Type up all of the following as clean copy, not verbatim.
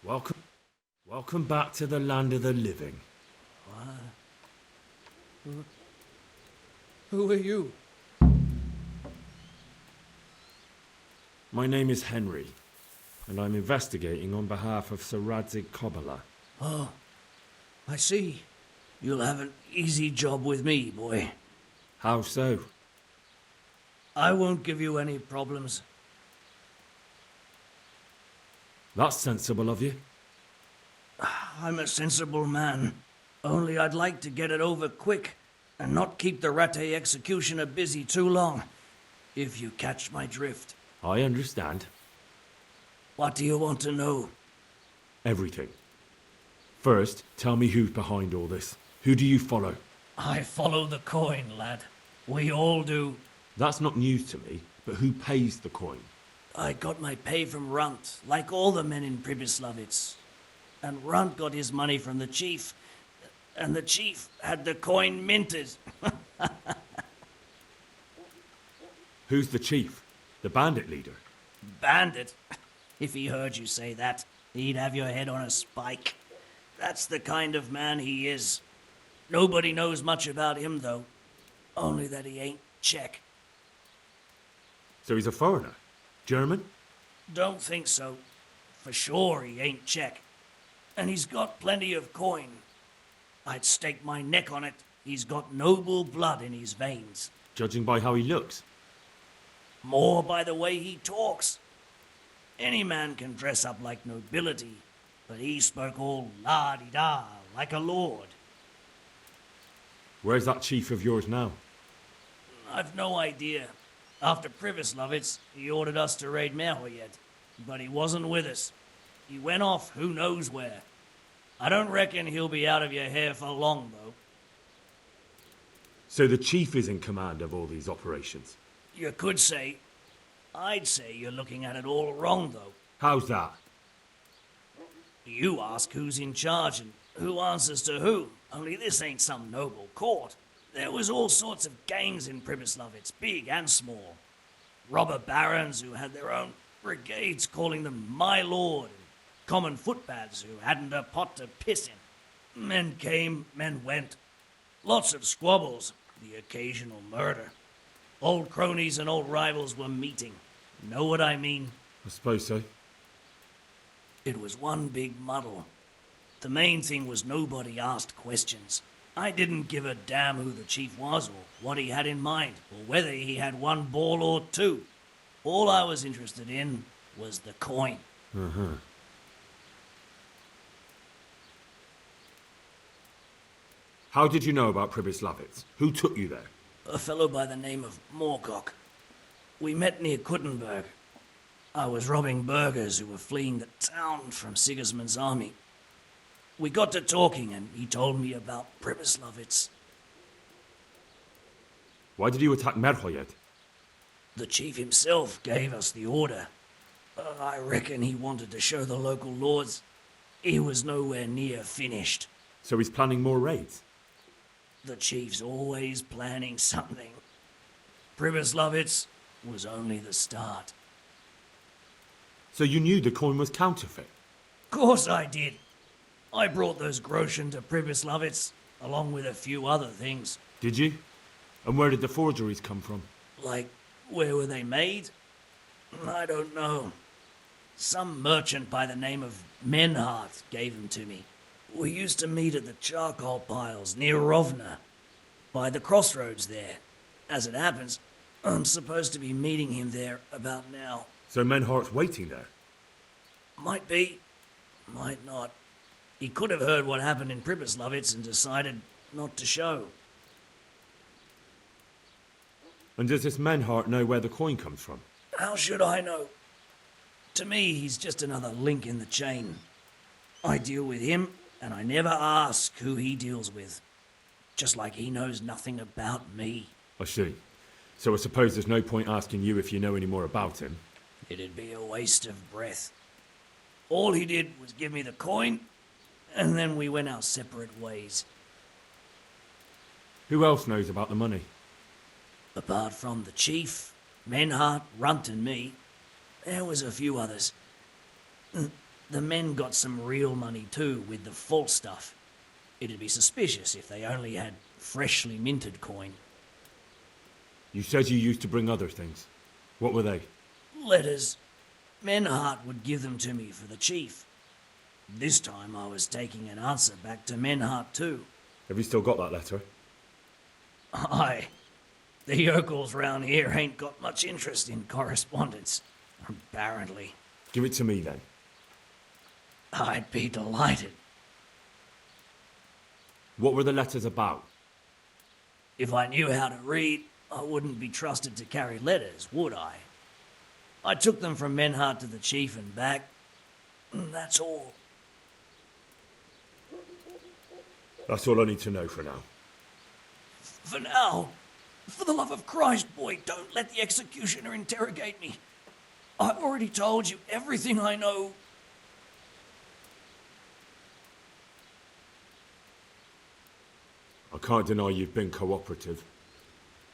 Welcome. Welcome back to the land of the living. Who are you? My name is Henry, and I'm investigating on behalf of Sir Radzig Kobyla. Oh, I see. You'll have an easy job with me, boy. How so? I won't give you any problems. That's sensible of you. I'm a sensible man. Only I'd like to get it over quick and not keep the Rattay executioner busy too long, if you catch my drift. I understand. What do you want to know? Everything. First, tell me who's behind all this. Who do you follow? I follow the coin, lad. We all do. That's not news to me, but who pays the coin? I got my pay from Runt, like all the men in Pribyslavitz. And Runt got his money from the chief, and the chief had the coin minted. Who's the chief? The bandit leader? Bandit? If he heard you say that, he'd have your head on a spike. That's the kind of man he is. Nobody knows much about him, though. Only that he ain't Czech. So he's a foreigner? German? Don't think so. For sure he ain't Czech. And he's got plenty of coin. I'd stake my neck on it. He's got noble blood in his veins. Judging by how he looks. More by the way he talks. Any man can dress up like nobility, but he spoke all la-di-da, like a lord. Where's that chief of yours now? I've no idea. After Pribyslavitz, he ordered us to raid Merhoyed, but he wasn't with us. He went off who knows where. I don't reckon he'll be out of your hair for long, though. So the chief is in command of all these operations? You could say. I'd say you're looking at it all wrong, though. How's that? You ask who's in charge and who answers to who. Only this ain't some noble court. There was all sorts of gangs in Pribyslavitz, big and small. Robber barons who had their own brigades calling them my lord, and common footpads who hadn't a pot to piss in. Men came, men went. Lots of squabbles, the occasional murder. Old cronies and old rivals were meeting. Know what I mean? I suppose so. It was one big muddle. The main thing was nobody asked questions. I didn't give a damn who the chief was or what he had in mind, or whether he had one ball or two. All I was interested in was the coin. Uh-huh. How did you know about Pribyslavitz? Who took you there? A fellow by the name of Moorcock. We met near Kuttenberg. I was robbing burghers who were fleeing the town from Sigismund's army. We got to talking and he told me about Pribyslavitz. Why did you attack Merhoyed? The chief himself gave us the order. I reckon he wanted to show the local lords he was nowhere near finished. So he's planning more raids? The chief's always planning something. Pribyslavitz was only the start. So you knew the coin was counterfeit? Course I did. I brought those groschen to Pribyslavitz, along with a few other things. Did you? And where did the forgeries come from? Like, where were they made? I don't know. Some merchant by the name of Menhart gave them to me. We used to meet at the charcoal piles near Rovna, by the crossroads there. As it happens, I'm supposed to be meeting him there about now. So Menhart's waiting there? Might be, might not. He could have heard what happened in Pribyslavitz and decided not to show. And does this Menhart know where the coin comes from? How should I know? To me, he's just another link in the chain. I deal with him, and I never ask who he deals with. Just like he knows nothing about me. I see. So I suppose there's no point asking you if you know any more about him. It'd be a waste of breath. All he did was give me the coin, and then we went our separate ways. Who else knows about the money? Apart from the chief, Menhart, Runt and me, there was a few others. the men got some real money too with the false stuff. It'd be suspicious if they only had freshly minted coin. You said you used to bring other things. What were they? Letters. Menhart would give them to me for the chief. This time I was taking an answer back to Menhart too. Have you still got that letter? Aye. The yokels round here ain't got much interest in correspondence, apparently. Give it to me then. I'd be delighted. What were the letters about? If I knew how to read, I wouldn't be trusted to carry letters, would I? I took them from Menhart to the chief and back. That's all. That's all I need to know for now. For now, for the love of Christ, boy, don't let the executioner interrogate me. I've already told you everything I know. I can't deny you've been cooperative.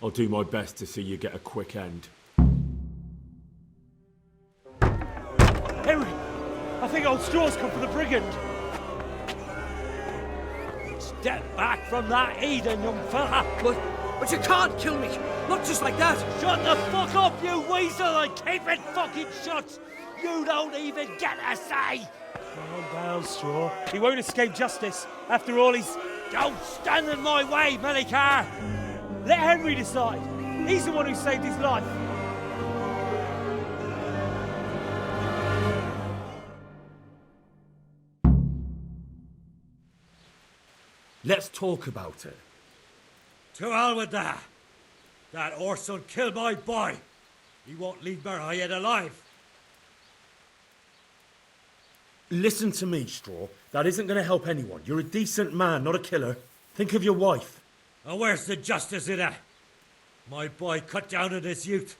I'll do my best to see you get a quick end. Henry! I think old Straw's come for the brigand. Step back from that heathen, young fella! But you can't kill me! Not just like that! Shut the fuck up, you weasel, and keep it fucking shut! You don't even get a say! Calm down, Straw. He won't escape justice. After all, he's... Don't stand in my way, Melikar! Let Henry decide. He's the one who saved his life. Let's talk about it. To hell with that. That Orson killed my boy. He won't leave Merhead alive. Listen to me, Straw. That isn't going to help anyone. You're a decent man, not a killer. Think of your wife. And where's the justice in that? My boy cut down on his youth.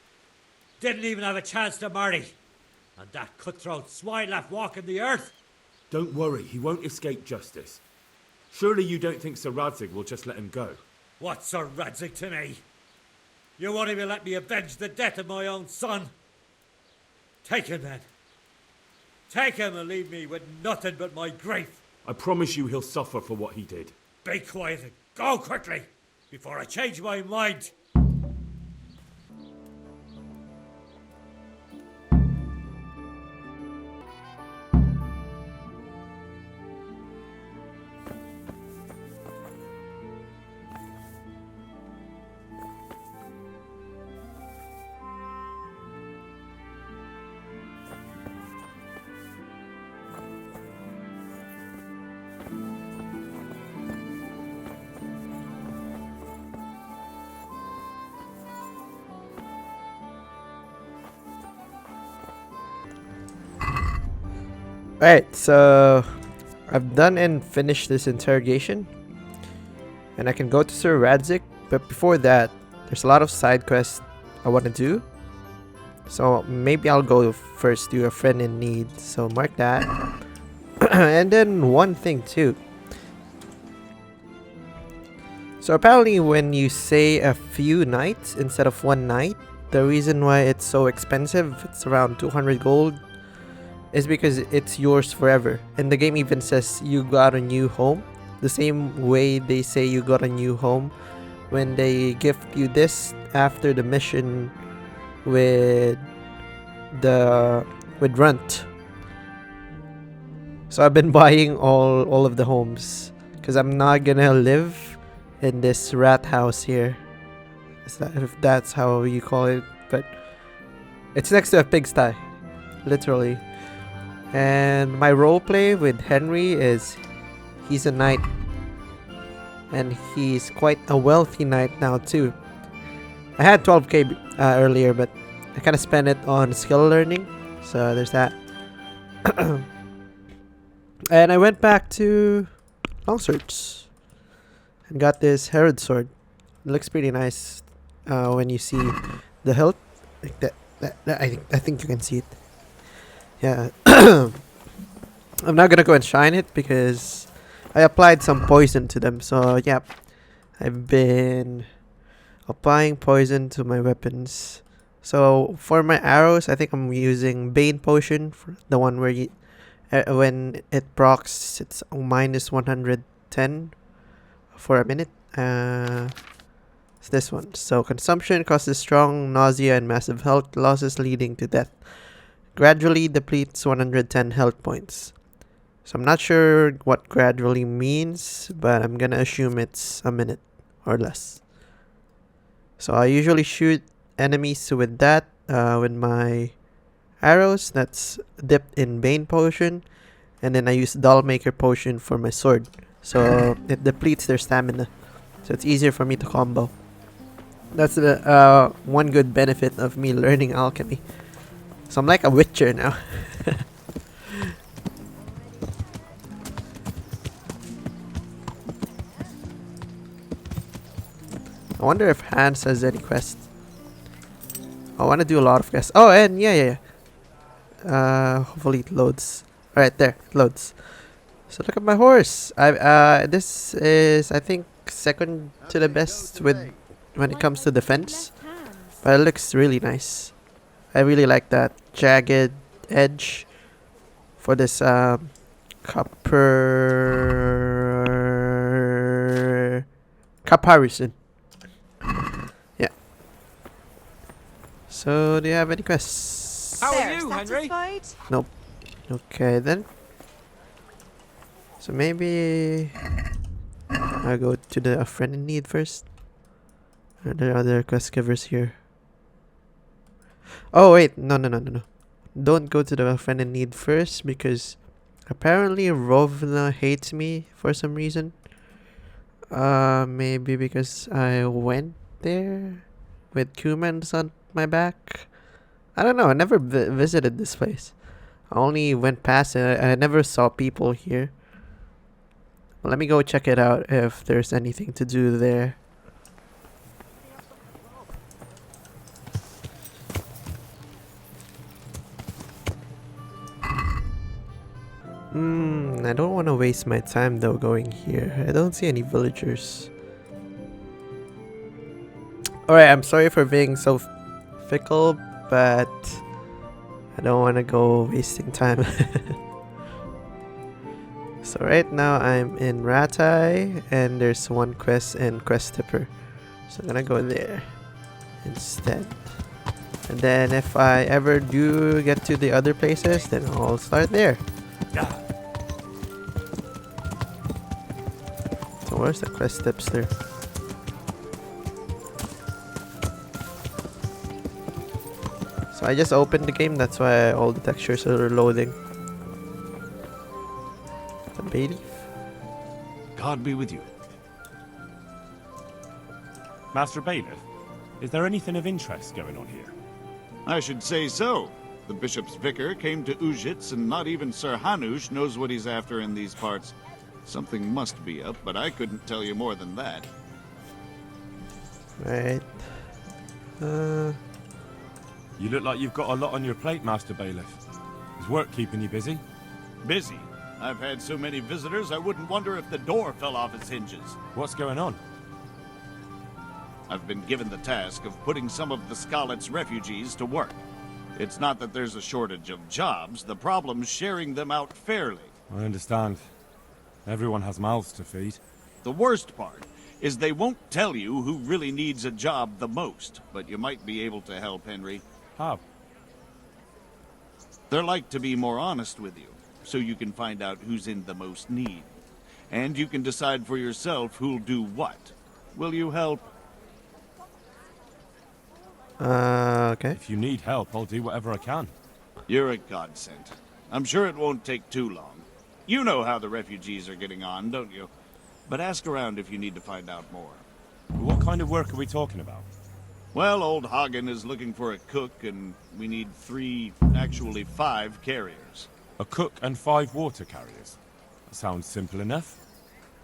Didn't even have a chance to marry. And that cutthroat swine left walking the earth. Don't worry, he won't escape justice. Surely you don't think Sir Radzig will just let him go? What's Sir Radzig to me? You won't even let me avenge the death of my own son. Take him then. Take him and leave me with nothing but my grief. I promise you he'll suffer for what he did. Be quiet and go quickly before I change my mind. Alright, so I've done and finished this interrogation. And I can go to Sir Radzig, but before that, there's a lot of side quests I want to do. So maybe I'll go first do a friend in need, so mark that. And then one thing too. So apparently when you say a few nights instead of one night, the reason why it's so expensive, it's around 200 gold, is because it's yours forever. And the game even says you got a new home, the same way they say you got a new home when they gift you this after the mission with Runt. So I've been buying all of the homes because I'm not gonna live in this rat house here, if that's how you call it, but it's next to a pigsty, literally. And my roleplay with Henry is he's a knight, and he's quite a wealthy knight now too. I had 12k earlier, but I kind of spent it on skill learning, so there's that. And I went back to Longswords and got this Herod sword. It looks pretty nice when you see the hilt. Like that I think you can see it. Yeah. I'm not gonna go and shine it because I applied some poison to them. So yeah, I've been applying poison to my weapons. So for my arrows, I think I'm using Bane potion, for the one where you when it procs, it's minus 110 for a minute. It's this one. So consumption causes strong nausea and massive health losses leading to death. Gradually depletes 110 health points. So I'm not sure what gradually means, but I'm gonna assume it's a minute or less. So I usually shoot enemies with that, with my arrows that's dipped in Bane Potion, and then I use Dollmaker Potion for my sword. So it depletes their stamina. So it's easier for me to combo. That's the one good benefit of me learning alchemy. So I'm like a witcher now. I wonder if Hans has any quests. I want to do a lot of quests. Oh, and yeah. Hopefully it loads. Alright, there, it loads. So look at my horse. This is, I think, second to the best when it comes to defense. But it looks really nice. I really like that jagged edge for this caparison. Yeah. So do you have any quests? How are you, Henry? Nope. Okay then. So maybe I'll go to the friend in need first. Are there other quest givers here? Oh wait, no. Don't go to the friend in need first because apparently Rovna hates me for some reason. Maybe because I went there with humans on my back. I don't know. I never visited this place. I only went past it. I never saw people here. Well, let me go check it out if there's anything to do there. I don't want to waste my time though going here. I don't see any villagers. Alright, I'm sorry for being so fickle, but I don't want to go wasting time. So right now I'm in Ratai and there's one quest in Quest Tipper. So I'm gonna go there instead. And then if I ever do get to the other places, then I'll start there. So where's the quest tipster? So I just opened the game, that's why all the textures are loading. The bailiff? God be with you. Master Bailiff, is there anything of interest going on here? I should say so. The bishop's vicar came to Ujits, and not even Sir Hanush knows what he's after in these parts. Something must be up, but I couldn't tell you more than that. Right. You look like you've got a lot on your plate, Master Bailiff. Is work keeping you busy? Busy. I've had so many visitors, I wouldn't wonder if the door fell off its hinges. What's going on? I've been given the task of putting some of the Scarlet's refugees to work. It's not that there's a shortage of jobs, the problem's sharing them out fairly. I understand. Everyone has mouths to feed. The worst part is they won't tell you who really needs a job the most, but you might be able to help, Henry. How? They're like to be more honest with you, so you can find out who's in the most need. And you can decide for yourself who'll do what. Will you help? Okay. If you need help, I'll do whatever I can. You're a godsend. I'm sure it won't take too long. You know how the refugees are getting on, don't you? But ask around if you need to find out more. What kind of work are we talking about? Well, old Hagen is looking for a cook, and we need 5 carriers. A cook and 5 water carriers. That sounds simple enough.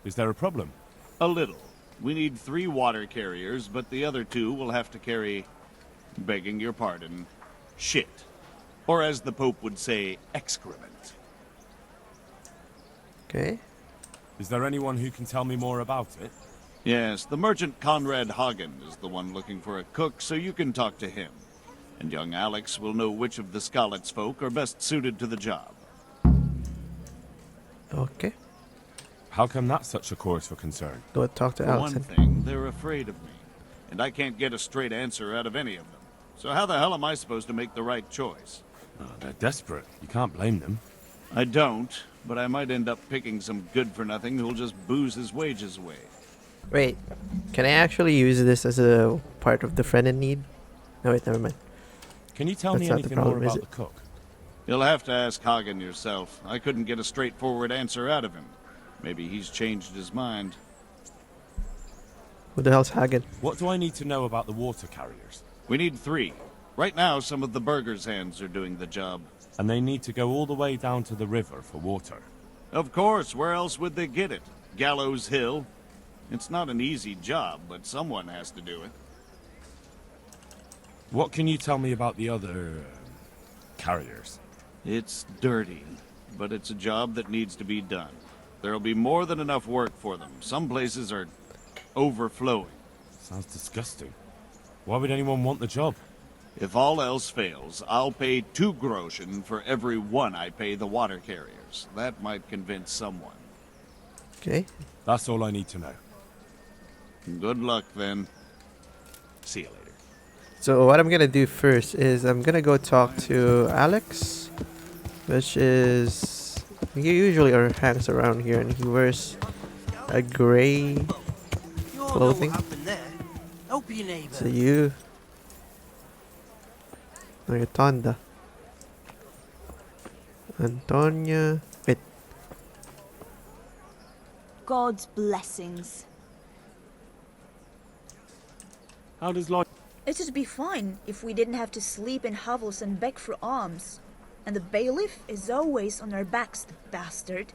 Is there a problem? A little. We need 3 water carriers, but the other 2 will have to carry, begging your pardon, shit. Or as the Pope would say, excrement. Okay. Is there anyone who can tell me more about it? Yes, the merchant Conrad Hagen is the one looking for a cook, so you can talk to him. And young Alex will know which of the Scarlet's folk are best suited to the job. Okay. How come that's such a cause for concern? Go talk to For Alex. one thing, they're afraid of me. And I can't get a straight answer out of any of them. So how the hell am I supposed to make the right choice? Oh, they're desperate. You can't blame them. I don't, but I might end up picking some good-for-nothing who'll just booze his wages away. Wait, can I actually use this as a part of the friend in need? No, wait, never mind. Can you tell That's me not the anything more problem, is about it? the cook? You'll have to ask Hagen yourself. I couldn't get a straightforward answer out of him. Maybe he's changed his mind. Who the hell's Hagen? What do I need to know about the water carriers? We need 3. Right now, some of the burgers' hands are doing the job. And they need to go all the way down to the river for water. Of course, where else would they get it? Gallows Hill? It's not an easy job, but someone has to do it. What can you tell me about the other carriers? It's dirty, but it's a job that needs to be done. There'll be more than enough work for them. Some places are overflowing. Sounds disgusting. Why would anyone want the job? If all else fails, I'll pay 2 groschen for every 1 I pay the water carriers. That might convince someone. Okay. That's all I need to know. Good luck, then. See you later. So what I'm gonna do first is I'm gonna go talk to Alex, which is he usually hangs around here, and he wears a gray clothing. Help your neighbor. So you, like Tonda, Antonia. Wait, God's blessings. How does life... It'd be fine if we didn't have to sleep in hovels and beg for alms. And the bailiff is always on our backs, the bastard.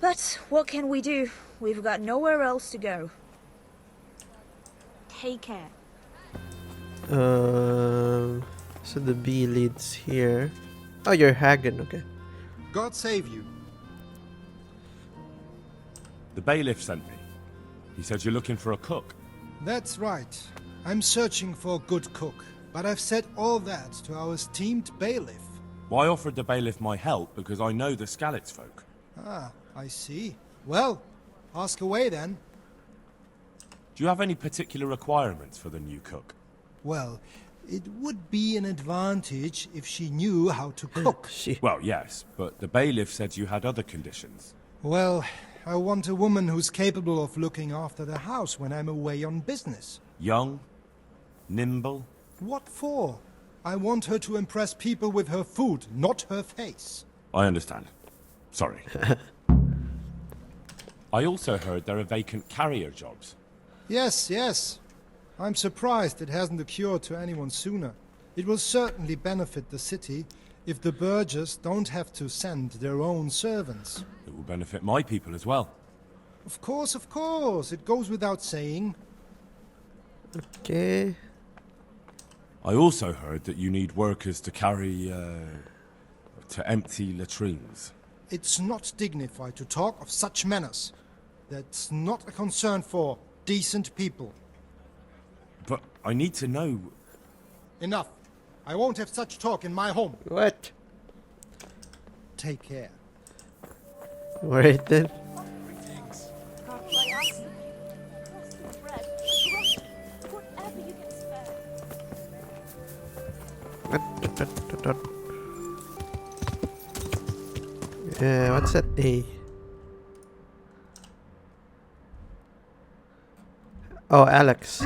But what can we do? We've got nowhere else to go. Take care. so the B leads here. Oh, you're Hagen, okay. God save you. The bailiff sent me. He said you're looking for a cook. That's right. I'm searching for a good cook, but I've said all that to our esteemed bailiff. Well, I offered the bailiff my help because I know the Skalitz folk. Ah, I see. Well, ask away then. Do you have any particular requirements for the new cook? Well, it would be an advantage if she knew how to cook. Well, yes, but the bailiff said you had other conditions. Well, I want a woman who's capable of looking after the house when I'm away on business. Young? Nimble? What for? I want her to impress people with her food, not her face. I understand. Sorry. I also heard there are vacant carrier jobs. Yes, yes. I'm surprised it hasn't occurred to anyone sooner. It will certainly benefit the city if the burghers don't have to send their own servants. It will benefit my people as well. Of course, it goes without saying. Okay. I also heard that you need workers to carry, to empty latrines. It's not dignified to talk of such manners. That's not a concern for decent people. But I need to know... Enough. I won't have such talk in my home. What? Take care. Alright then. What's that A? Oh, Alex.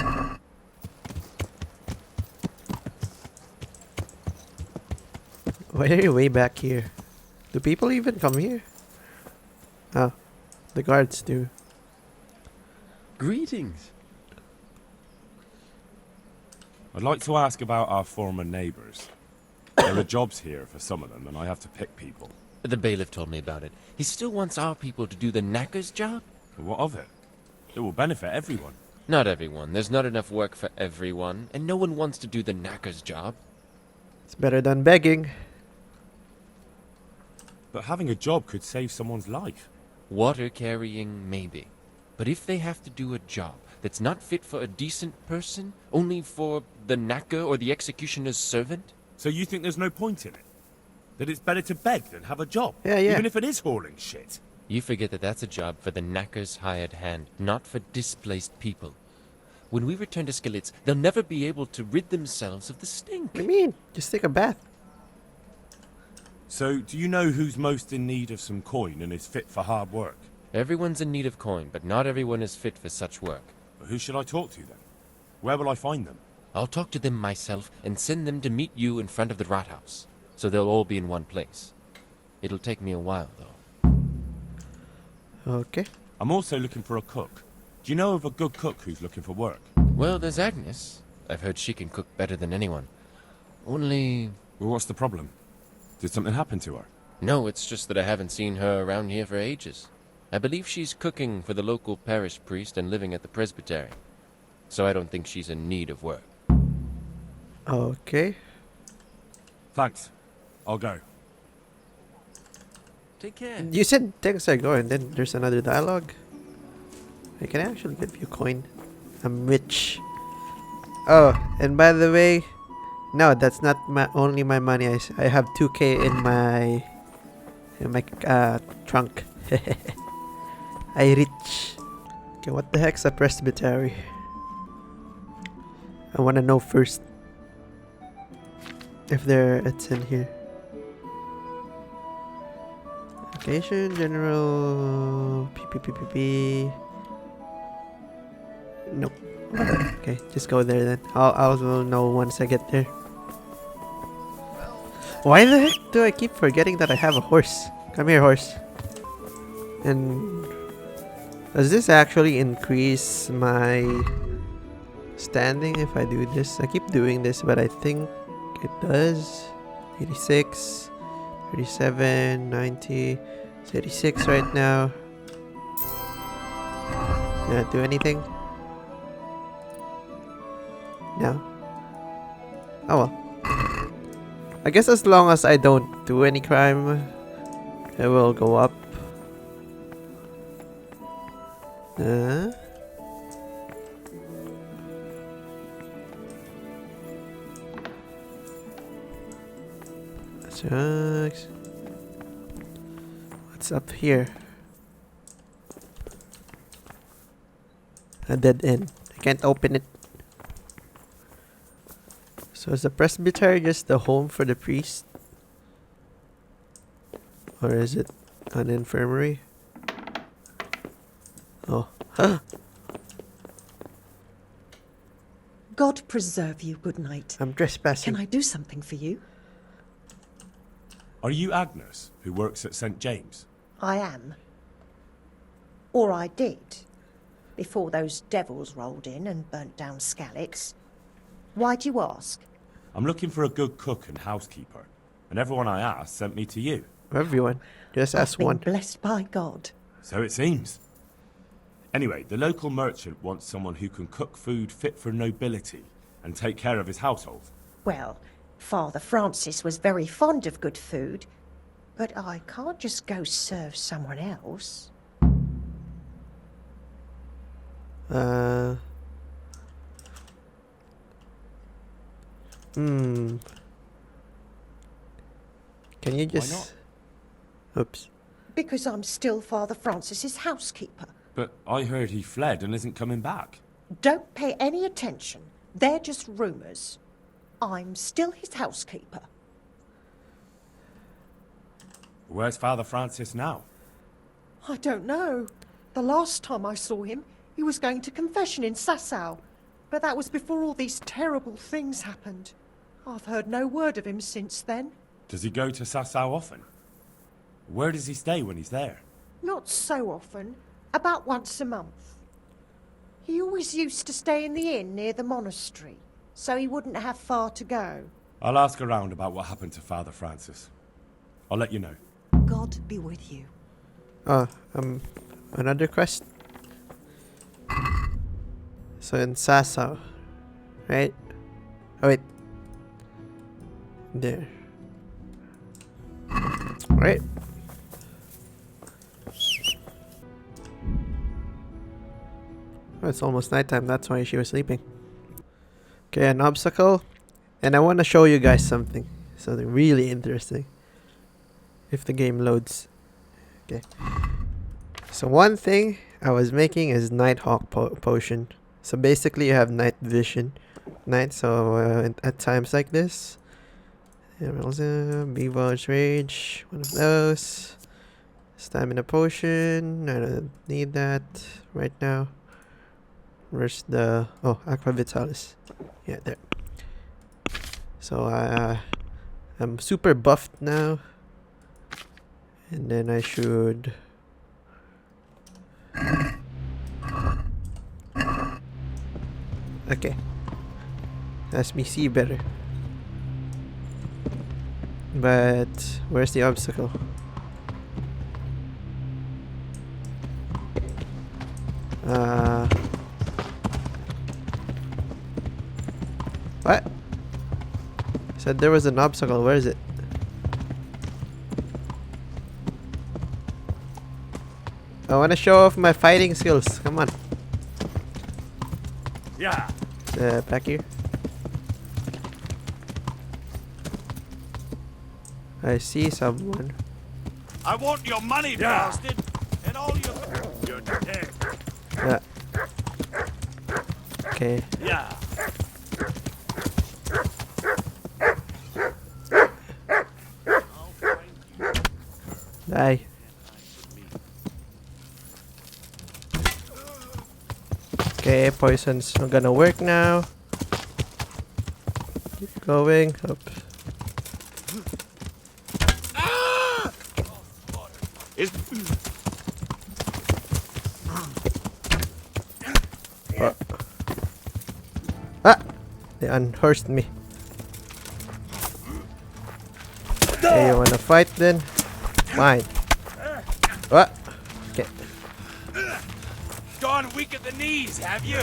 Why are you way back here? Do people even come here? Oh, the guards do. Greetings. I'd like to ask about our former neighbours. There are jobs here for some of them, and I have to pick people. The bailiff told me about it. He still wants our people to do the knacker's job? But what of it? It will benefit everyone. Not everyone. There's not enough work for everyone, and no one wants to do the knacker's job. It's better than begging. But having a job could save someone's life. Water carrying, maybe. But if they have to do a job that's not fit for a decent person, only for the knacker or the executioner's servant? So you think there's no point in it? That it's better to beg than have a job? Yeah, yeah. Even if it is hauling shit? You forget that that's a job for the knacker's hired hand, not for displaced people. When we return to Skillets, they'll never be able to rid themselves of the stink. What do you mean? Just take a bath. So, do you know who's most in need of some coin and is fit for hard work? Everyone's in need of coin, but not everyone is fit for such work. But who should I talk to then? Where will I find them? I'll talk to them myself and send them to meet you in front of the rat house, so they'll all be in one place. It'll take me a while, though. Okay. I'm also looking for a cook. Do you know of a good cook who's looking for work? Well, there's Agnes. I've heard she can cook better than anyone. Only... Well, what's the problem? Did something happen to her? No, it's just that I haven't seen her around here for ages. I believe she's cooking for the local parish priest and living at the presbytery. So I don't think she's in need of work. Okay. Thanks. I'll go. Take care. You said things are going, then there's another dialogue. I can actually give you coin. I'm rich. Oh, and by the way, no, that's not only my money. I have 2K in my trunk. I rich. Okay, what the heck's a presbytery? I wanna know first if it's in here. Location, general, p. Nope. Okay, just go there then. I'll know once I get there. Why the heck do I keep forgetting that I have a horse? Come here, horse. And does this actually increase my standing if I do this? I keep doing this, but I think it does. 86, 37, 90, 36 right now. Did I do anything? No. Oh well. I guess as long as I don't do any crime, it will go up. Shucks. What's up here? A dead end. I can't open it. So is the presbytery just the home for the priest? Or is it an infirmary? Oh. God preserve you, good night. I'm trespassing. Can I do something for you? Are you Agnes, who works at St. James? I am. Or I did. Before those devils rolled in and burnt down Skalitz. Why do you ask? I'm looking for a good cook and housekeeper, and everyone I asked sent me to you. Everyone. Just ask one. I've been blessed by God. So it seems. Anyway, the local merchant wants someone who can cook food fit for nobility and take care of his household. Well, Father Francis was very fond of good food, but I can't just go serve someone else. Can you just... Why not? Oops. Because I'm still Father Francis's housekeeper. But I heard he fled and isn't coming back. Don't pay any attention. They're just rumours. I'm still his housekeeper. Where's Father Francis now? I don't know. The last time I saw him, he was going to confession in Sasau. But that was before all these terrible things happened. I've heard no word of him since then. Does he go to Sasau often? Where does he stay when he's there? Not so often. About once a month. He always used to stay in the inn near the monastery, so he wouldn't have far to go. I'll ask around about what happened to Father Francis. I'll let you know. God be with you. Another quest. So in Sasau, right? Oh wait. There. Right. Oh, it's almost nighttime, that's why she was sleeping. Okay, an obstacle. And I want to show you guys something. Something really interesting. if the game loads. Okay. So one thing I was making is Nighthawk potion. So basically you have night vision. So at times like this. Beavage Rage. One of those. Stamina potion. I don't need that right now. Where's the... Oh, Aqua Vitalis. Yeah, there. So I'm super buffed now. And then I should... Okay. Lets me see better. But where's the obstacle? What? Said there was an obstacle. Where is it? I want to show off my fighting skills. Come on. Yeah. Back here. I see someone. I want your money, bastard, and all your... You're dead. Yeah. Okay. Yeah. Die. Okay, poison's not gonna work now. Keep going. Up. They unhorsed me. Okay, you wanna fight then? Fine. What? Okay. Gone weak at the knees, have you?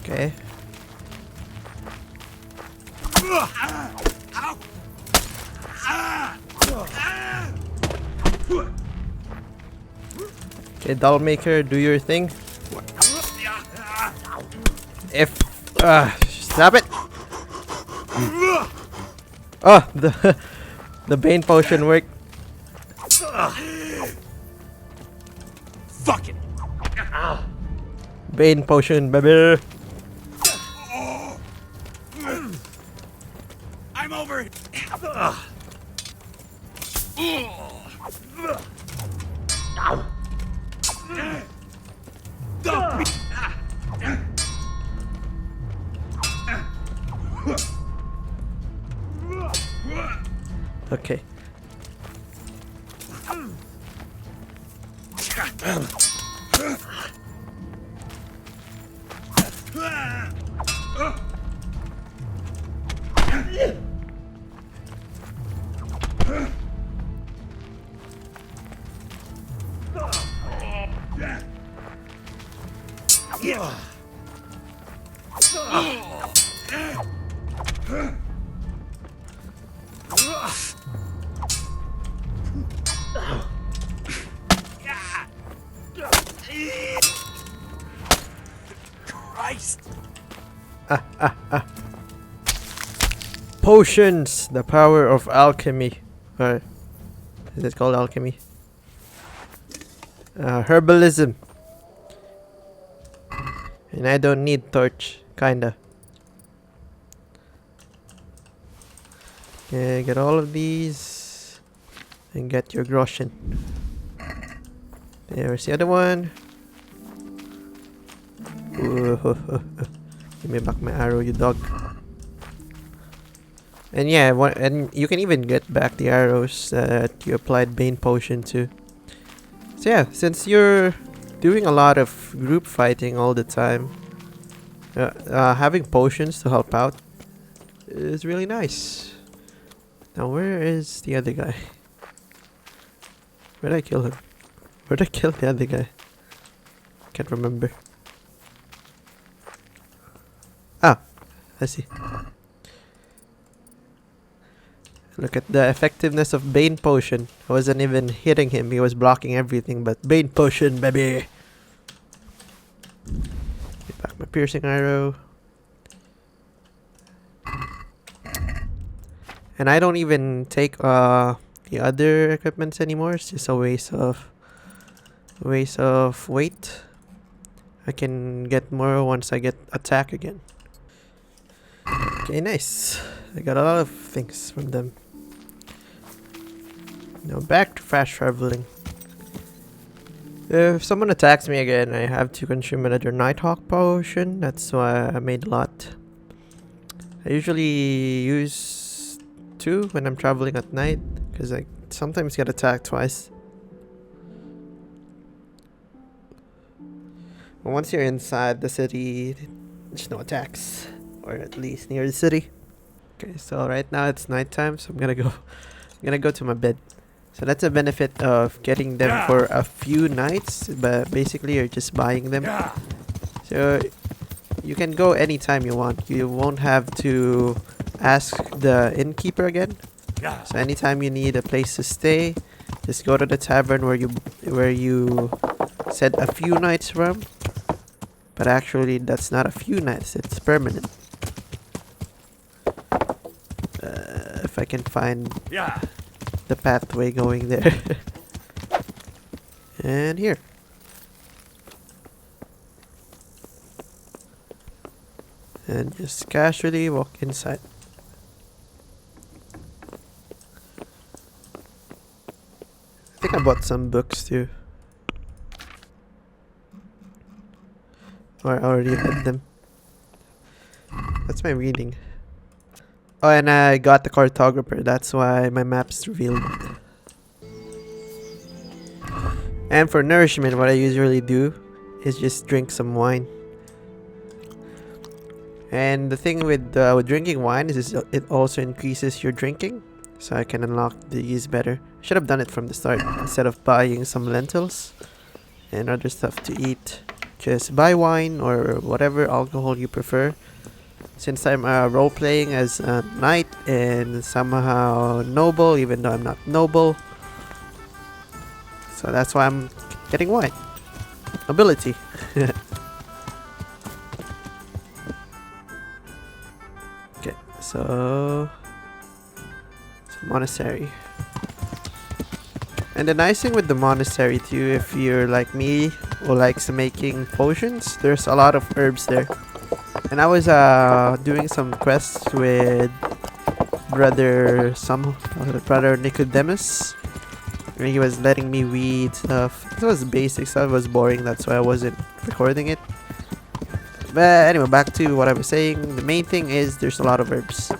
Okay. Okay, Dollmaker, do your thing. If stop it. Oh, the Bane potion worked. Fuck it. Bane potion, baby. I'm over it. Okay. Christ. Potions, the power of alchemy. Or is it called alchemy? Herbalism. And I don't need torch, kinda. Okay, get all of these. And get your groschen. There's the other one. Ooh, give me back my arrow, you dog. And yeah, and you can even get back the arrows that you applied Bane Potion to. So yeah, since you're doing a lot of group fighting all the time, having potions to help out is really nice. Now where is the other guy? Where'd I kill him? Where'd I kill the other guy? Can't remember. Ah, I see. Look at the effectiveness of Bane Potion. I wasn't even hitting him, he was blocking everything, but Bane Potion, baby! Get back my piercing arrow. And I don't even take the other equipments anymore. It's just a waste of weight. I can get more once I get attack again. Okay, nice. I got a lot of things from them. Now back to fast traveling. If someone attacks me again, I have to consume another Nighthawk potion. That's why I made a lot. I usually use 2 when I'm traveling at night, because I sometimes get attacked twice. But once you're inside the city, there's no attacks, or at least near the city. Okay, so right now it's nighttime, so I'm gonna go to my bed. So that's a benefit of getting them for a few nights, but basically you're just buying them. So you can go anytime you want. You won't have to ask the innkeeper again. So anytime you need a place to stay, just go to the tavern where you said a few nights from. But actually that's not a few nights, it's permanent. If I can find the pathway going there. And here. And just casually walk inside. I think I bought some books too. Or I already had them. That's my reading. Oh, and I got the cartographer. That's why my map's revealed. And for nourishment, what I usually do is just drink some wine. And the thing with drinking wine is it also increases your drinking. So I can unlock these better. Should have done it from the start instead of buying some lentils and other stuff to eat. Just buy wine or whatever alcohol you prefer. Since I'm role-playing as a knight and somehow noble, even though I'm not noble. So that's why I'm getting wine. Nobility. Okay, so it's a monastery. And the nice thing with the monastery too, if you're like me who likes making potions, there's a lot of herbs there. And I was doing some quests with brother Nicodemus, and he was letting me weed stuff. It was basic stuff, it was boring, that's why I wasn't recording it. But anyway, back to what I was saying. The main thing is there's a lot of herbs.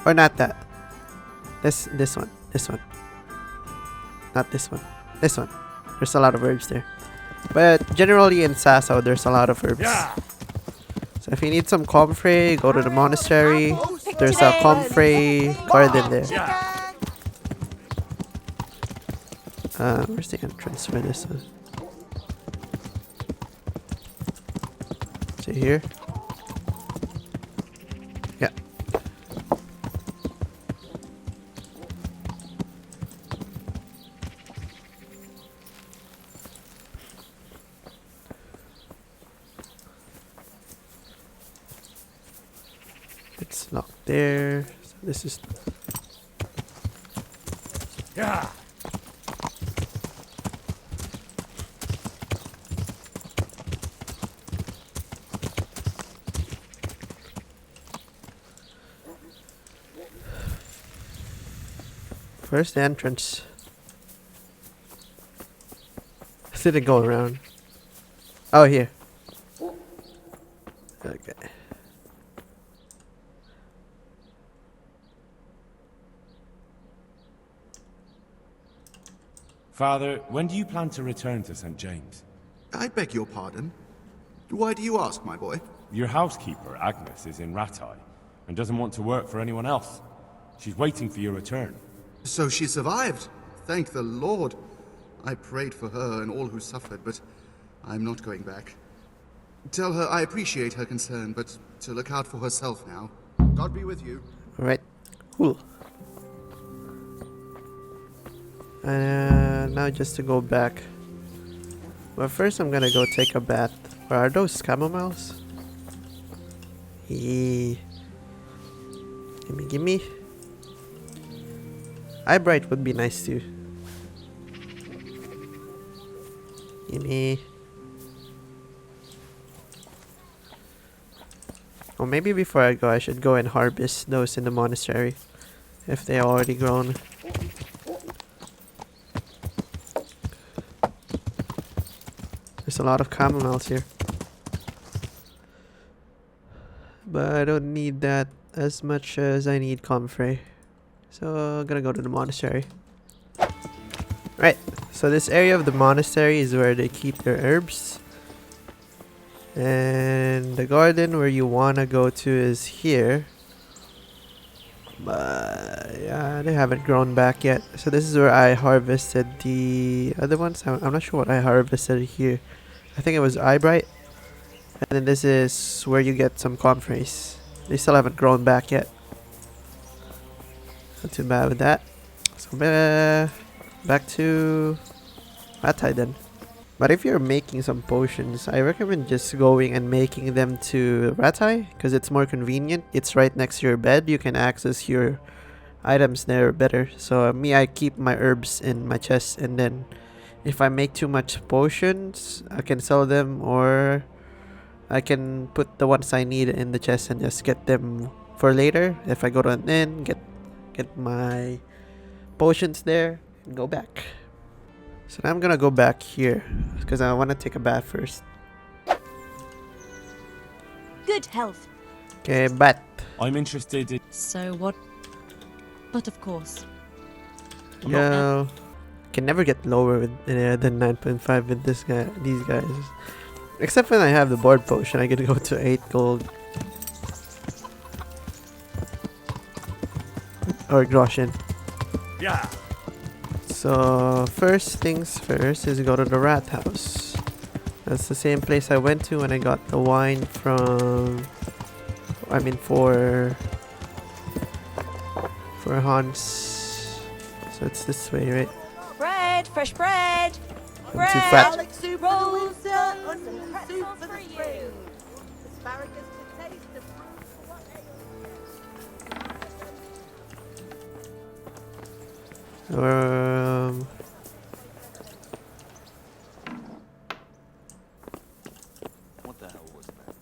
Or not that. This one. Not this one. This one. There's a lot of herbs there. But generally in Sasau, there's a lot of herbs. So if you need some comfrey, go to the monastery. There's a comfrey garden there. Where's the entrance for this one? Is it here? Yeah. It's locked there. So this is. Yeah. Where's the entrance? I didn't go around. Oh, here. Okay. Father, when do you plan to return to St. James? I beg your pardon. Why do you ask, my boy? Your housekeeper, Agnes, is in Rattay and doesn't want to work for anyone else. She's waiting for your return. So she survived. Thank the Lord. I prayed for her and all who suffered, but I'm not going back. Tell her I appreciate her concern, but to look out for herself now. God be with you. Alright. Cool. Now just to go back. But first I'm gonna go take a bath. Where are those camomiles? Gimme, gimme. Eyebright would be nice too. Gimme. Or maybe before I go, I should go and harvest those in the monastery. If they are already grown. There's a lot of camomiles here. But I don't need that as much as I need comfrey. So I'm gonna go to the monastery. Right, so this area of the monastery is where they keep their herbs. And the garden where you wanna go to is here. But yeah, they haven't grown back yet. So this is where I harvested the other ones. I'm not sure what I harvested here. I think it was Eyebright. And then this is where you get some comfreys. They still haven't grown back yet. Not too bad with that. So back to Matai then. But if you're making some potions, I recommend just going and making them to Ratai, because it's more convenient. It's right next to your bed. You can access your items there better. So me, I keep my herbs in my chest, and then if I make too much potions, I can sell them, or I can put the ones I need in the chest and just get them for later. If I go to an inn, get my potions there, and go back. So now I'm gonna go back here because I want to take a bath first. Good health. Okay, bath. I'm interested in... So what? But of course. Yo, can never get lower with, than 9.5 with this guy. These guys. Except when I have the board potion, I can go to 8 gold. Or Groshin. Yeah. So first things first is go to the rat house. That's the same place I went to when I got the wine from... I mean for Hans. So it's this way, right? Bread, fresh bread. I'm too fat. Garlic soup for the winter, onion soup for the spring. Asparagus to taste, the fruit for what What the hell was that?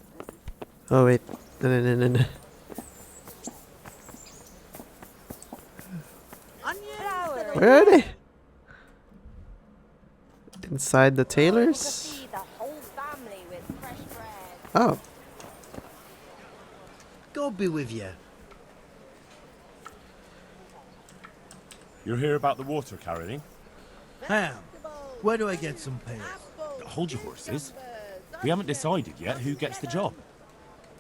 Oh wait, no. Where are they? Inside the tailors? Oh. God be with you. You're here about the water carrying? Ham, where do I get some pails? Hold your horses. We haven't decided yet who gets the job.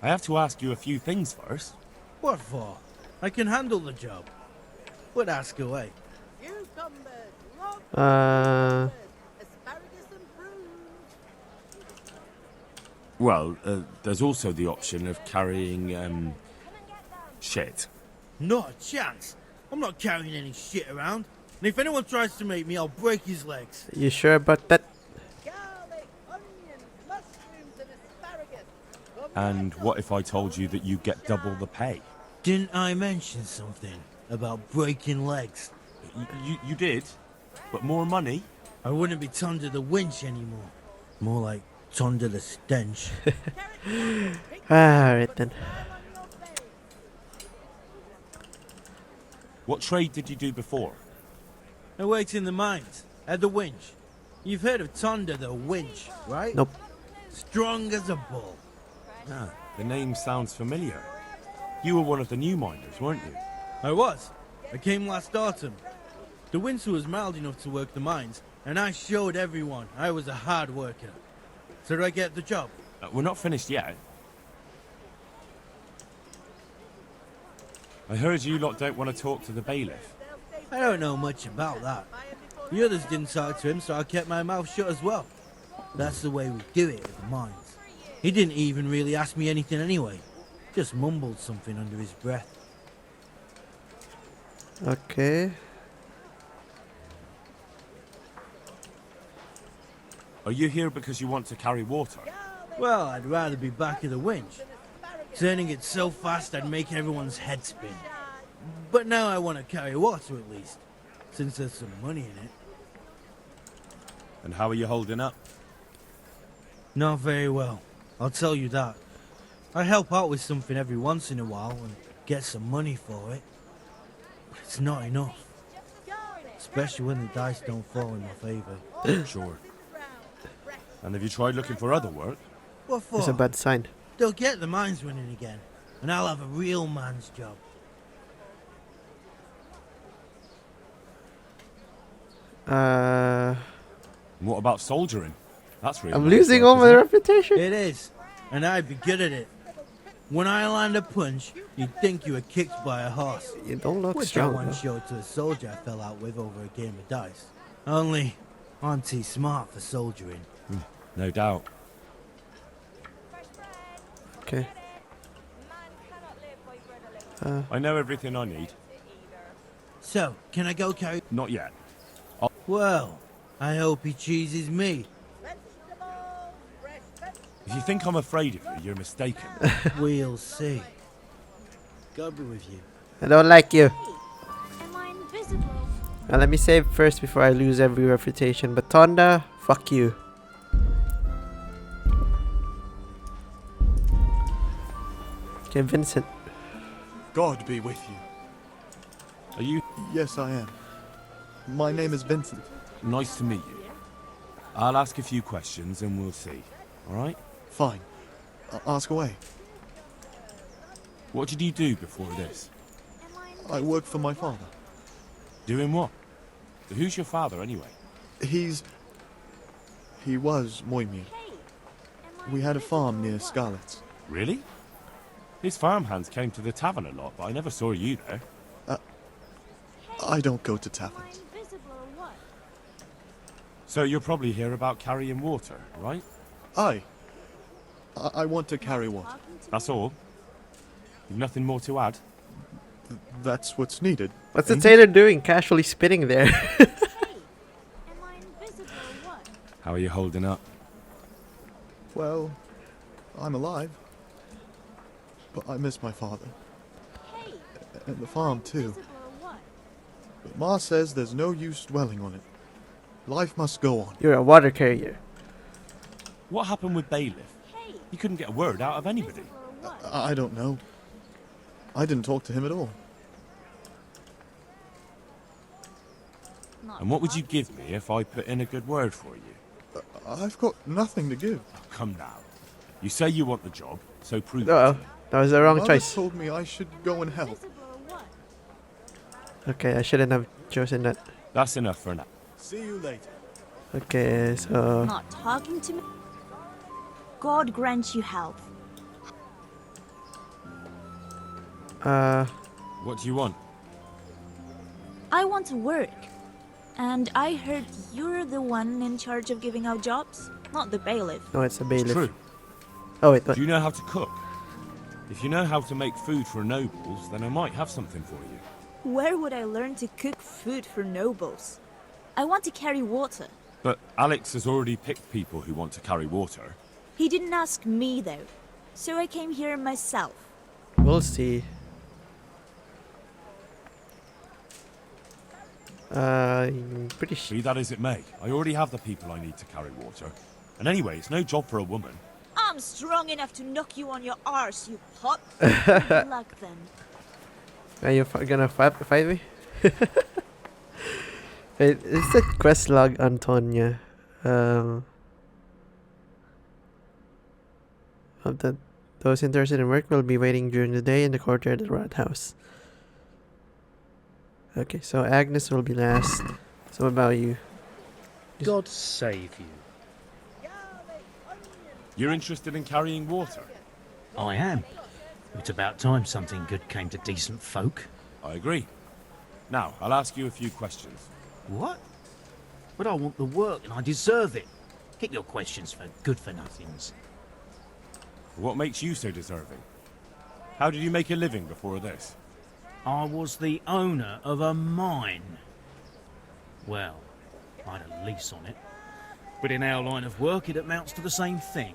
I have to ask you a few things first. What for? I can handle the job. But ask away. Well, there's also the option of carrying, shit. Not a chance. I'm not carrying any shit around. And if anyone tries to make me, I'll break his legs. You sure about that? And what if I told you that you get double the pay? Didn't I mention something about breaking legs? You did? But more money? I wouldn't be Tonda the winch anymore. More like Tonda the stench. Alright then. What trade did you do before? I worked in the mines, at the winch. You've heard of Tonda the winch, right? Nope. Strong as a bull. Ah, the name sounds familiar. You were one of the new miners, weren't you? I was. I came last autumn. The winter was mild enough to work the mines, and I showed everyone I was a hard worker. So did I get the job? We're not finished yet. I heard you lot don't want to talk to the bailiff. I don't know much about that. The others didn't talk to him, so I kept my mouth shut as well. That's the way we do it at the mines. He didn't even really ask me anything anyway. Just mumbled something under his breath. Okay. Are you here because you want to carry water? Well, I'd rather be back at the winch. Turning it so fast I'd make everyone's head spin. But now I want to carry water at least, since there's some money in it. And how are you holding up? Not very well, I'll tell you that. I help out with something every once in a while and get some money for it. But it's not enough. Especially when the dice don't fall in my favour. Sure. And have you tried looking for other work? What for? It's a bad sign. They'll get the mines running again, and I'll have a real man's job. What about soldiering? That's really I'm nice losing work, all my isn't it? reputation. It is, and I'd be good at it. When I land a punch, you'd think you were kicked by a horse. You don't look Which strong, I once though. showed to a soldier I fell out with over a game of dice. Only, I'm too smart for soldiering. No doubt. Okay. I know everything I need. So, can I go carry... Not yet. Well, I hope he chooses me. If you think I'm afraid of you, you're mistaken. We'll see. God be with you. I don't like you. Am I invisible? Now let me save first before I lose every reputation. But Tonda, fuck you. Okay, Vincent. God be with you. Are you? Yes, I am. My name is Vincent. Nice to meet you. I'll ask a few questions and we'll see. Alright? Fine. Ask away. What did you do before this? I work for my father. Doing what? Who's your father anyway? He was Moimir. We had a farm near Scarlet's. Really? His farmhands came to the tavern a lot, but I never saw you there. I don't go to taverns. So you're probably here about carrying water, right? Aye. I want to carry water. That's all? You've nothing more to add? That's what's needed. What's the tailor doing? Casually spinning there. How are you holding up? Well, I'm alive. But I miss my father. And the farm, too. But Ma says there's no use dwelling on it. Life must go on. You're a water carrier. What happened with Bailiff? He couldn't get a word out of anybody. I don't know. I didn't talk to him at all. And what would you give me if I put in a good word for you? I've got nothing to give. Oh, come now. You say you want the job, so prove it. Uh-oh. That was the wrong Mother choice. told me I should go and help. Okay, I shouldn't have chosen that. That's enough for now. See you later. Okay, so... Not talking to me? God grant you health. What do you want? I want to work. And I heard you're the one in charge of giving out jobs, not the bailiff. No, it's a bailiff. It's true. Oh, wait, what? Do you know how to cook? If you know how to make food for nobles, then I might have something for you. Where would I learn to cook food for nobles? I want to carry water. But Alex has already picked people who want to carry water. He didn't ask me, though. So I came here myself. We'll see. Pretty Be that as it may, I already have the people I need to carry water. And anyway, it's no job for a woman. I'm strong enough to knock you on your arse, you pot. Good luck, then. Are you gonna fight me? Wait, it's a quest log, Antonia. Those interested in work will be waiting during the day in the courtyard of the rat house. Okay, so Agnes will be last. So what about you? God save you. You're interested in carrying water? I am. It's about time something good came to decent folk. I agree. Now, I'll ask you a few questions. What? But I want the work and I deserve it. Keep your questions for good-for-nothings. What makes you so deserving? How did you make a living before this? I was the owner of a mine. Well, I had a lease on it. But in our line of work, it amounts to the same thing.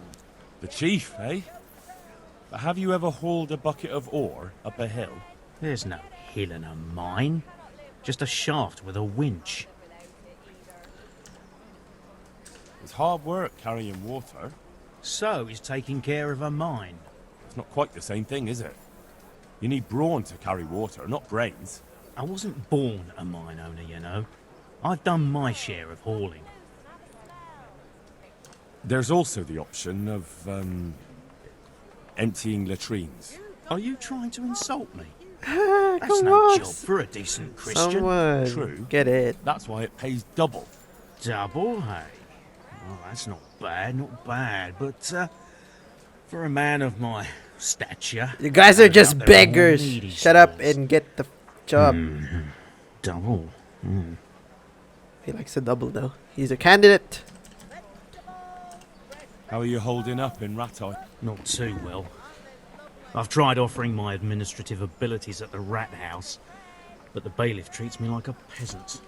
The chief, eh? But have you ever hauled a bucket of ore up a hill? There's no hill in a mine. Just a shaft with a winch. It's hard work carrying water. So he's taking care of a mine. It's not quite the same thing, is it? You need brawn to carry water, not brains. I wasn't born a mine owner, you know. I've done my share of hauling. There's also the option of, emptying latrines. Are you trying to insult me? Come That's no on. job for a decent Christian. Someone True. get it. That's why it pays double. Double, hey? Well, that's not bad. But, for a man of my stature... You guys are and just about their own beggars. needy Shut up souls. and get the job. Double. He likes a double though. He's a candidate. How are you holding up in Rattay? Not too well. I've tried offering my administrative abilities at the rat house, but the bailiff treats me like a peasant.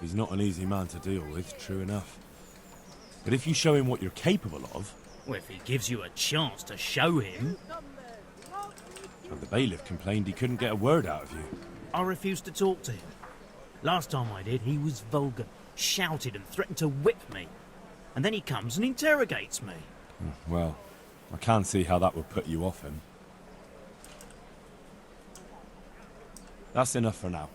He's not an easy man to deal with, true enough. But if you show him what you're capable of... Well, if he gives you a chance to show him... And the bailiff complained he couldn't get a word out of you. I refused to talk to him. Last time I did, he was vulgar, shouted and threatened to whip me. And then he comes and interrogates me. Well, I can't see how that would put you off him. That's enough for now.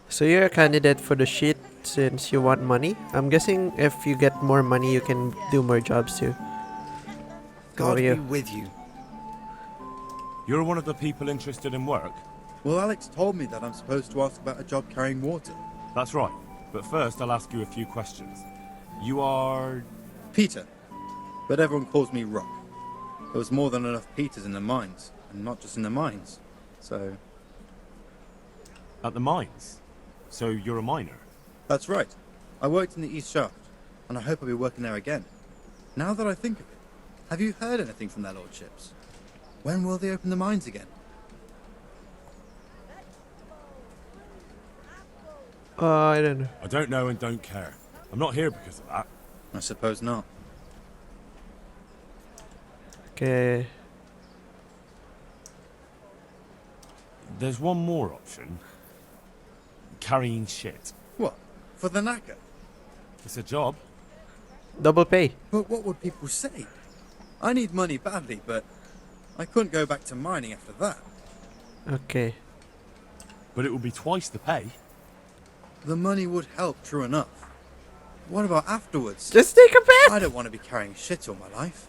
So you're a candidate for the shit since you want money. I'm guessing if you get more money, you can do more jobs too. God be you? with you. You're one of the people interested in work? Well, Alex told me that I'm supposed to ask about a job carrying water. That's right. But first, I'll ask you a few questions. You are... Peter. But everyone calls me Rock. There was more than enough Peters in the mines. And not just in the mines. So... At the mines? So you're a miner? That's right. I worked in the East Shaft. And I hope I'll be working there again. Now that I think of it, have you heard anything from their lordships? When will they open the mines again? I don't know. I don't know and don't care. I'm not here because of that. I suppose not. Okay. There's one more option. Carrying shit. What? For the knacker? It's a job. Double pay. But what would people say? I need money badly, but I couldn't go back to mining after that. Okay. But it would be twice the pay. The money would help, true enough. What about afterwards? Just take a bet! I don't want to be carrying shit all my life.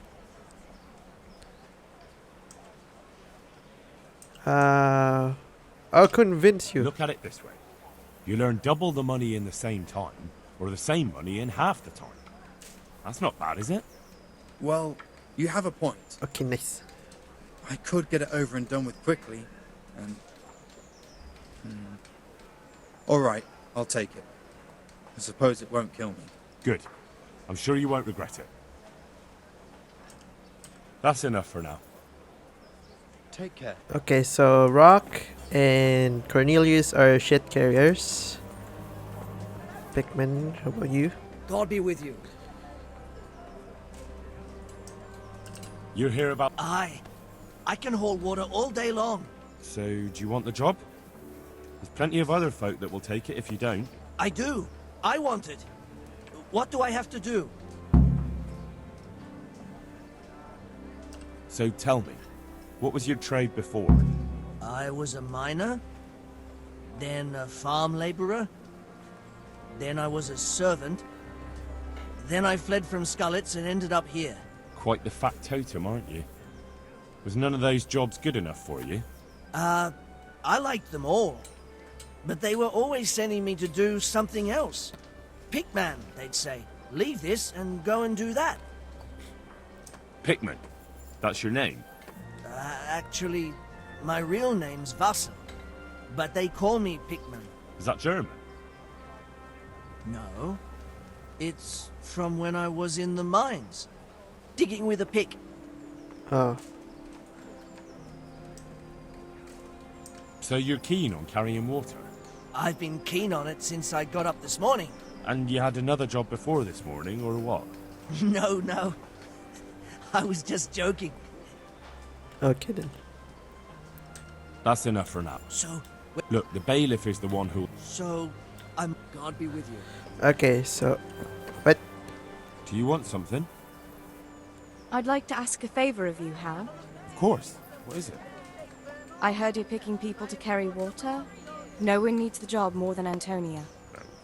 I'll convince you. Look at it this way. You earn double the money in the same time, or the same money in half the time. That's not bad, is it? Well, you have a point. Okay, nice. I could get it over and done with quickly, and... Alright, I'll take it. I suppose it won't kill me. Good. I'm sure you won't regret it. That's enough for now. Take care. Okay, so Rock and Cornelius are shit carriers. Pickman, how about you? God be with you. You're here about... I can haul water all day long. So, do you want the job? There's plenty of other folk that will take it if you don't. I do. I want it. What do I have to do? So tell me, what was your trade before? I was a miner, then a farm laborer, then I was a servant, then I fled from Skullets and ended up here. Quite the factotum, aren't you? Was none of those jobs good enough for you? I liked them all, but they were always sending me to do something else. Pickman, they'd say. Leave this and go and do that. Pickman? That's your name? Actually, my real name's Vassal, but they call me Pickman. Is that German? No. It's from when I was in the mines, digging with a pick. Oh. So you're keen on carrying water? I've been keen on it since I got up this morning. And you had another job before this morning, or what? No. I was just joking. Okay then. That's enough for now. So, Look, the bailiff is the one who... God be with you. Okay, so what? Do you want something? I'd like to ask a favor of you, Hal. Of course. What is it? I heard you're picking people to carry water. No one needs the job more than Antonia.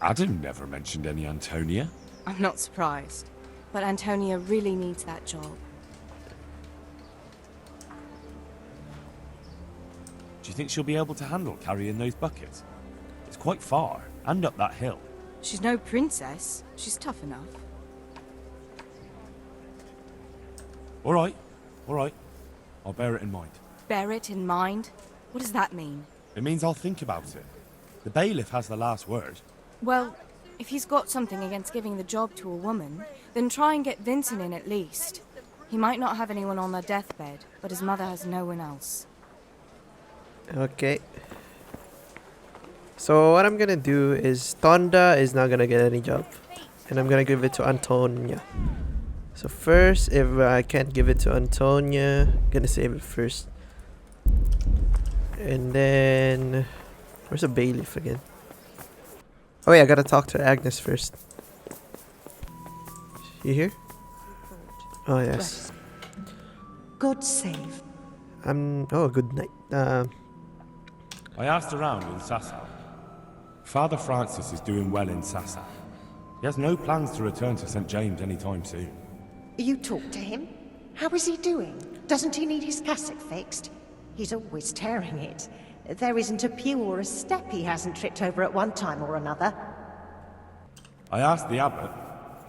Adam never mentioned any Antonia. I'm not surprised. But Antonia really needs that job. Do you think she'll be able to handle carrying those buckets? It's quite far, and up that hill. She's no princess. She's tough enough. All right. I'll bear it in mind. Bear it in mind? What does that mean? It means I'll think about it. The bailiff has the last word. Well, if he's got something against giving the job to a woman, then try and get Vincent in at least. He might not have anyone on their deathbed, but his mother has no one else. Okay. So what I'm gonna do is Tonda is not gonna get any job, and I'm gonna give it to Antonia. So first, if I can't give it to Antonia, I'm gonna save it first. And then where's the bailiff again? Oh yeah, I gotta talk to Agnes first. You here? Oh yes. God save. Oh, good night. I asked around in Sasau. Father Francis is doing well in Sasau. He has no plans to return to St. James anytime soon. You talked to him? How is he doing? Doesn't he need his cassock fixed? He's always tearing it. There isn't a pew or a step he hasn't tripped over at one time or another. I asked the abbot.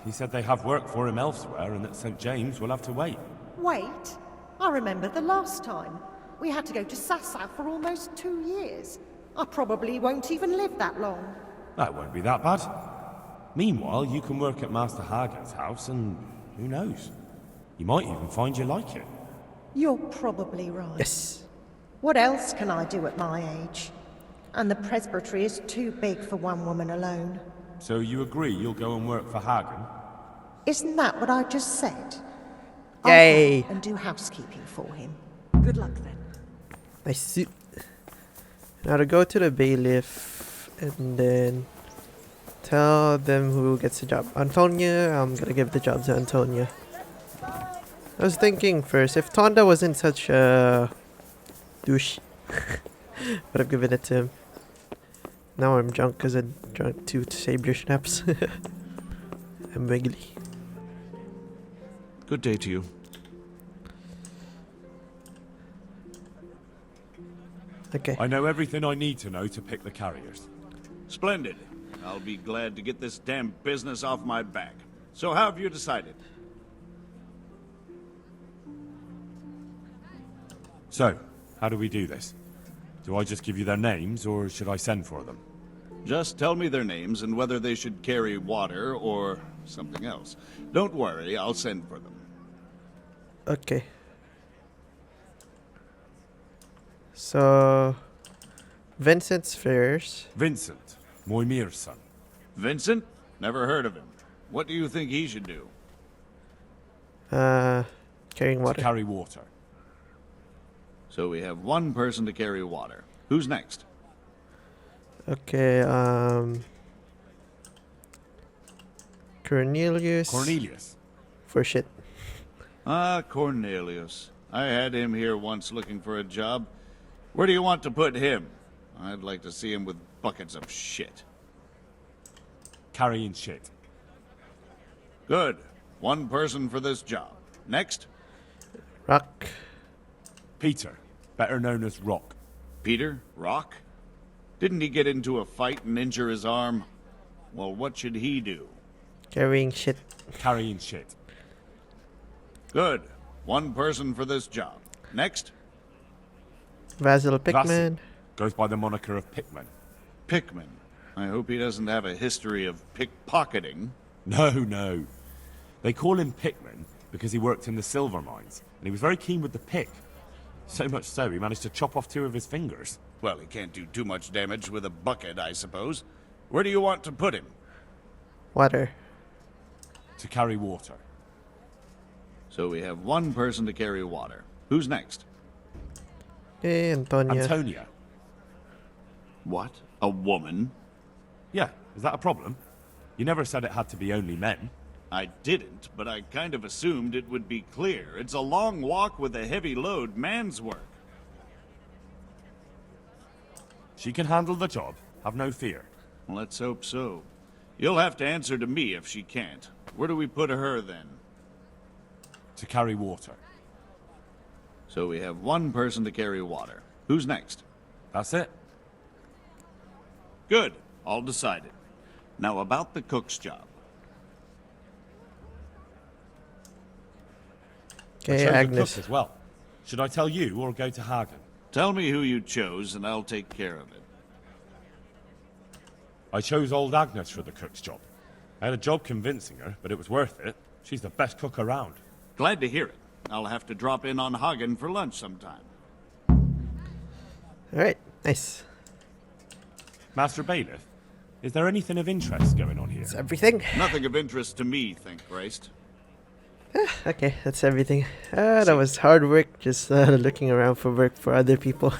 He said they have work for him elsewhere and that St. James will have to wait. Wait. I remember the last time. We had to go to Sasau for almost 2 years. I probably won't even live that long. That won't be that bad. Meanwhile, you can work at Master Hargat's house and who knows? You might even find you like it. You're probably right. Yes. What else can I do at my age? And the presbytery is too big for one woman alone. So you agree you'll go and work for Hagen? Isn't that what I just said? Yay! I'll go and do housekeeping for him. Good luck then. Nice suit. Now to go to the bailiff and then tell them who gets the job. Antonia, I'm gonna give the job to Antonia. I was thinking first, if Tonda wasn't such a douche, would have given it to him. Now I'm drunk because I drank 2 saber schnapps. I'm wiggly. Good day to you. Okay. I know everything I need to know to pick the carriers. Splendid. I'll be glad to get this damn business off my back. So how have you decided? So, how do we do this? Do I just give you their names, or should I send for them? Just tell me their names and whether they should carry water or something else. Don't worry, I'll send for them. Okay. So, Vincent's first. Vincent, Moimir's son. Vincent? Never heard of him. What do you think he should do? Carrying water. To carry water. So we have one person to carry water. Who's next? Okay, Cornelius. Cornelius. For shit. Ah, Cornelius. I had him here once looking for a job. Where do you want to put him? I'd like to see him with buckets of shit. Carrying shit. Good. One person for this job. Next? Rock. Peter, better known as Rock. Peter? Rock? Didn't he get into a fight and injure his arm? Well, what should he do? Carrying shit. Carrying shit. Good. One person for this job. Next? Vasil Pickman. Vasil goes by the moniker of Pickman. Pickman. I hope he doesn't have a history of pickpocketing. No. They call him Pickman because he worked in the silver mines, and he was very keen with the pick. So much so, he managed to chop off 2 of his fingers. Well, he can't do too much damage with a bucket, I suppose. Where do you want to put him? Water. To carry water. So we have one person to carry water. Who's next? Hey, Antonia. Antonia. What? A woman? Yeah, is that a problem? You never said it had to be only men. I didn't, but I kind of assumed it would be clear. It's a long walk with a heavy load, man's work. She can handle the job. Have no fear. Let's hope so. You'll have to answer to me if she can't. Where do we put her then? To carry water. So we have one person to carry water. Who's next? That's it. Good. All decided. Now about the cook's job. I Okay, chose Agnes. a cook as well. Should I tell you or go to Hagen? Tell me who you chose and I'll take care of it. I chose old Agnes for the cook's job. I had a job convincing her, but it was worth it. She's the best cook around. Glad to hear it. I'll have to drop in on Hagen for lunch sometime. Alright, nice. Master Bailiff, is there anything of interest going on here? That's everything. Nothing of interest to me, thank Christ. Okay, that's everything. That was hard work, just looking around for work for other people.